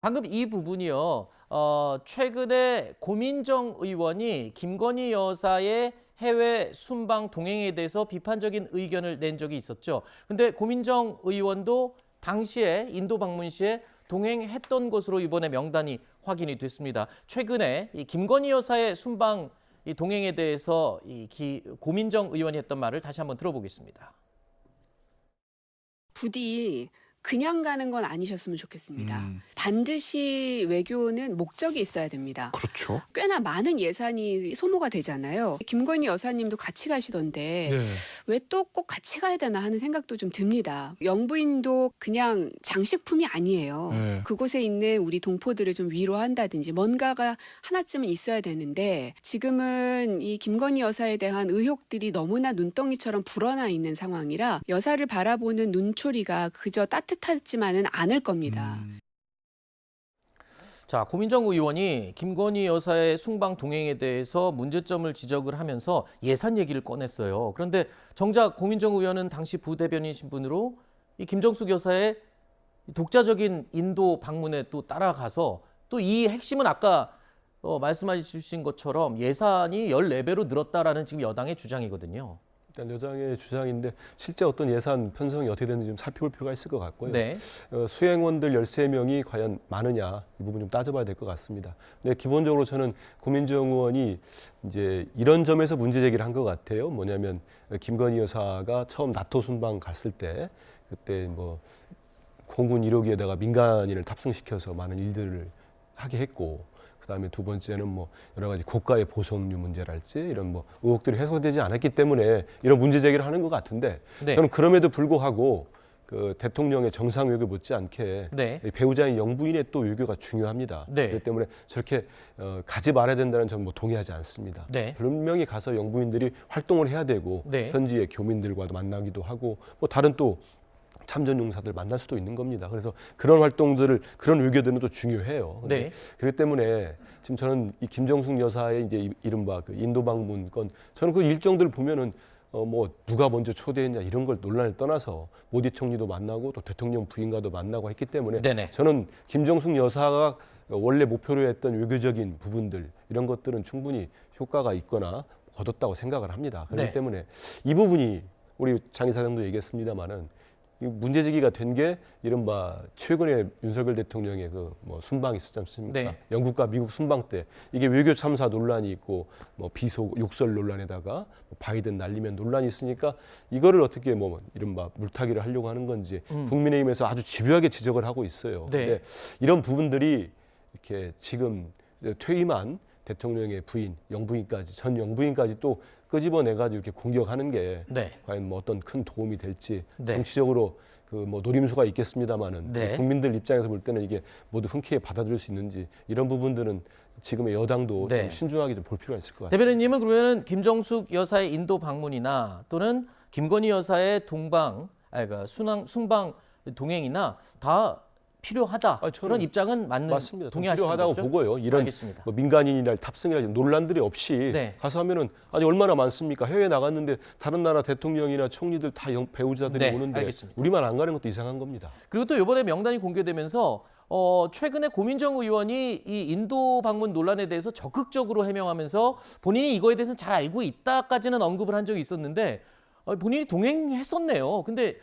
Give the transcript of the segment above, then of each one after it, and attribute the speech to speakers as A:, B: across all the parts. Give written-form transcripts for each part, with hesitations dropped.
A: 방금 이 부분이요. 최근에 고민정 의원이 김건희 여사의 해외 순방 동행에 대해서 비판적인 의견을 낸 적이 있었죠. 근데 고민정 의원도 당시에 인도 방문 시에 동행했던 것으로 이번에 명단이 확인이 됐습니다. 최근에 이 김건희 여사의 순방 이 동행에 대해서 고민정 의원이 했던 말을 다시 한번 들어보겠습니다.
B: 부디 그냥 가는 건 아니셨으면 좋겠습니다. 반드시 외교는 목적이 있어야 됩니다.
C: 그렇죠.
B: 꽤나 많은 예산이 소모가 되잖아요. 김건희 여사님도 같이 가시던데
C: 네.
B: 왜 또 꼭 같이 가야 되나 하는 생각도 좀 듭니다. 영부인도 그냥 장식품이 아니에요.
C: 네.
B: 그곳에 있는 우리 동포들을 좀 위로한다든지 뭔가가 하나쯤은 있어야 되는데 지금은 이 김건희 여사에 대한 의혹들이 너무나 눈덩이처럼 불어나 있는 상황이라 여사를 바라보는 눈초리가 그저 따뜻하지만은 않을 겁니다.
A: 자, 고민정 의원이 김건희 여사의 순방 동행에 대해서 문제점을 지적을 하면서 예산 얘기를 꺼냈어요. 그런데 정작 고민정 의원은 당시 부대변인신 분으로 이 김정숙 여사의 독자적인 인도 방문에 또 따라가서 또 이 핵심은 아까 말씀해 주신 것처럼 예산이 14배로 늘었다라는 지금 여당의 주장이거든요.
C: 일단 여당의 주장인데 실제 어떤 예산 편성이 어떻게 되는지 좀 살펴볼 필요가 있을 것 같고요.
A: 네.
C: 수행원들 13명이 과연 많으냐 이 부분 좀 따져봐야 될 것 같습니다. 근데 기본적으로 저는 고민정 의원이 이제 이런 점에서 문제 제기를 한 것 같아요. 뭐냐면 김건희 여사가 처음 나토 순방 갔을 때 그때 뭐 공군 1호기에다가 민간인을 탑승시켜서 많은 일들을 하게 했고 그다음에 두 번째는 뭐 여러 가지 고가의 보석류 문제랄지 이런 뭐 의혹들이 해소되지 않았기 때문에 이런 문제 제기를 하는 것 같은데
A: 네.
C: 저는 그럼에도 불구하고 그 대통령의 정상 외교 못지않게
A: 네.
C: 배우자인 영부인의 또 외교가 중요합니다.
A: 네.
C: 그렇기 때문에 저렇게 가지 말아야 된다는 저는 뭐 동의하지 않습니다.
A: 네.
C: 분명히 가서 영부인들이 활동을 해야 되고
A: 네.
C: 현지의 교민들과도 만나기도 하고 뭐 다른 또 참전 용사들 만날 수도 있는 겁니다. 그래서 그런 활동들을 그런 외교들은 또 중요해요.
A: 네.
C: 그렇기 때문에 지금 저는 이 김정숙 여사의 이제 이른바 그 인도 방문 건 저는 그 일정들을 보면은 뭐 누가 먼저 초대했냐 이런 걸 논란을 떠나서 모디 총리도 만나고 또 대통령 부인과도 만나고 했기 때문에
A: 네네.
C: 저는 김정숙 여사가 원래 목표로 했던 외교적인 부분들 이런 것들은 충분히 효과가 있거나 거뒀다고 생각을 합니다. 그렇기
A: 네.
C: 때문에 이 부분이 우리 장 이사장도 얘기했습니다마는 문제 제기가 된 게 이른바 최근에 윤석열 대통령의 그 뭐 순방이 있었지 않습니까?
A: 네.
C: 영국과 미국 순방 때 이게 외교 참사 논란이 있고 뭐 비속 욕설 논란에다가 뭐 바이든 날리면 논란이 있으니까 이거를 어떻게 뭐 이른바 물타기를 하려고 하는 건지 국민의힘에서 아주 집요하게 지적을 하고 있어요.
A: 네.
C: 근데 이런 부분들이 이렇게 지금 퇴임한 대통령의 부인, 영부인까지 전 영부인까지 또 끄집어내가지고 이렇게 공격하는 게
A: 네.
C: 과연 뭐 어떤 큰 도움이 될지
A: 네.
C: 정치적으로 그 뭐 노림수가 있겠습니다만은
A: 네.
C: 국민들 입장에서 볼 때는 이게 모두 흔쾌히 받아들일 수 있는지 이런 부분들은 지금의 여당도
A: 네.
C: 좀 신중하게 좀 볼 필요가 있을 것 같습니다.
A: 대변인님은 그러면은 김정숙 여사의 인도 방문이나 또는 김건희 여사의 그러니까 순방 동행이나 다 필요하다.
C: 저는
A: 그런 입장은
C: 맞습니다.
A: 동의하시는
C: 필요하다고
A: 거죠?
C: 보고요. 이런
A: 알겠습니다.
C: 뭐 민간인이나 탑승이나 논란들이 없이
A: 네.
C: 가서 하면은 아니 얼마나 많습니까? 해외 나갔는데 다른 나라 대통령이나 총리들 다 배우자들이
A: 네,
C: 오는데
A: 알겠습니다.
C: 우리만 안 가는 것도 이상한 겁니다.
A: 그리고 또 이번에 명단이 공개되면서 최근에 고민정 의원이 이 인도 방문 논란에 대해서 적극적으로 해명하면서 본인이 이거에 대해서 잘 알고 있다까지는 언급을 한 적이 있었는데 본인이 동행했었네요. 근데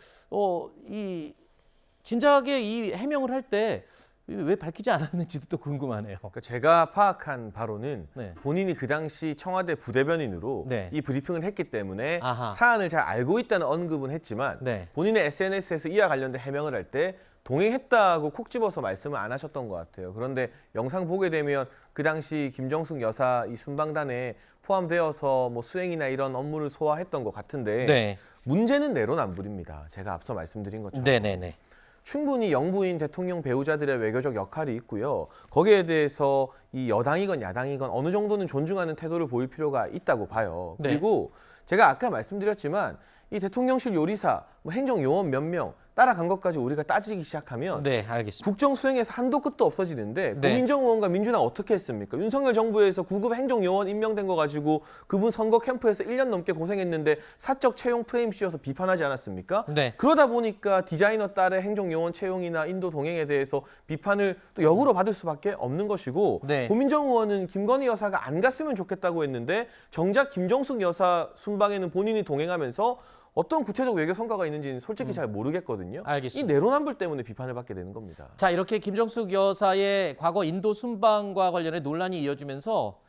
A: 진작에 이 해명을 할 때 왜 밝히지 않았는지도 또 궁금하네요.
D: 그러니까 제가 파악한 바로는
A: 네.
D: 본인이 그 당시 청와대 부대변인으로
A: 네.
D: 이 브리핑을 했기 때문에
A: 아하.
D: 사안을 잘 알고 있다는 언급은 했지만
A: 네.
D: 본인의 SNS에서 이와 관련된 해명을 할 때 동행했다고 콕 집어서 말씀을 안 하셨던 것 같아요. 그런데 영상 보게 되면 그 당시 김정숙 여사 이 순방단에 포함되어서 뭐 수행이나 이런 업무를 소화했던 것 같은데
A: 네.
D: 문제는 내로남불입니다. 제가 앞서 말씀드린 것처럼.
A: 네네네.
D: 충분히 영부인 대통령 배우자들의 외교적 역할이 있고요. 거기에 대해서 이 여당이건 야당이건 어느 정도는 존중하는 태도를 보일 필요가 있다고 봐요.
A: 네.
D: 그리고 제가 아까 말씀드렸지만 이 대통령실 요리사, 뭐 행정요원 몇 명 따라간 것까지 우리가 따지기 시작하면
A: 네, 알겠습니다.
D: 국정 수행에서 한도 끝도 없어지는데
A: 네.
D: 고민정 의원과 민주당 어떻게 했습니까? 윤석열 정부에서 9급 행정요원 임명된 거 가지고 그분 선거 캠프에서 1년 넘게 고생했는데 사적 채용 프레임 씌워서 비판하지 않았습니까?
A: 네.
D: 그러다 보니까 디자이너 딸의 행정요원 채용이나 인도 동행에 대해서 비판을 또 역으로 받을 수밖에 없는 것이고
A: 네.
D: 고민정 의원은 김건희 여사가 안 갔으면 좋겠다고 했는데 정작 김정숙 여사 순방에는 본인이 동행하면서 어떤 구체적 외교 성과가 있는지는 솔직히 잘 모르겠거든요.
A: 알겠습니다.
D: 이 내로남불 때문에 비판을 받게 되는 겁니다.
A: 자, 이렇게 김정숙 여사의 과거 인도 순방과 관련해 논란이 이어지면서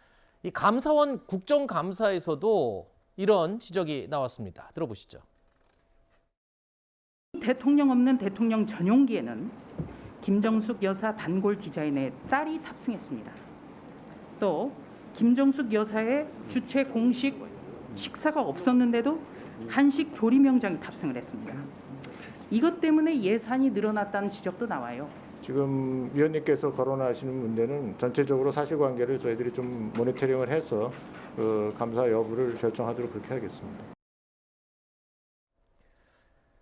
A: 이 감사원 국정감사에서도 이런 지적이 나왔습니다. 들어보시죠.
E: 대통령 없는 대통령 전용기에는 김정숙 여사 단골 디자인의 딸이 탑승했습니다. 또 김정숙 여사의 주최 공식 식사가 없었는데도 한식 조리명장이 탑승을 했습니다. 이것 때문에 예산이 늘어났다는 지적도 나와요.
F: 지금 위원님께서 거론하시는 문제는 전체적으로 사실관계를 저희들이 좀 모니터링을 해서 감사 여부를 결정하도록 그렇게 하겠습니다.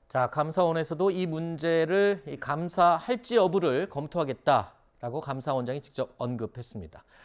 A: 자, 감사원에서도 이 문제를 감사할지 여부를 검토하겠다라고 감사원장이 직접 언급했습니다.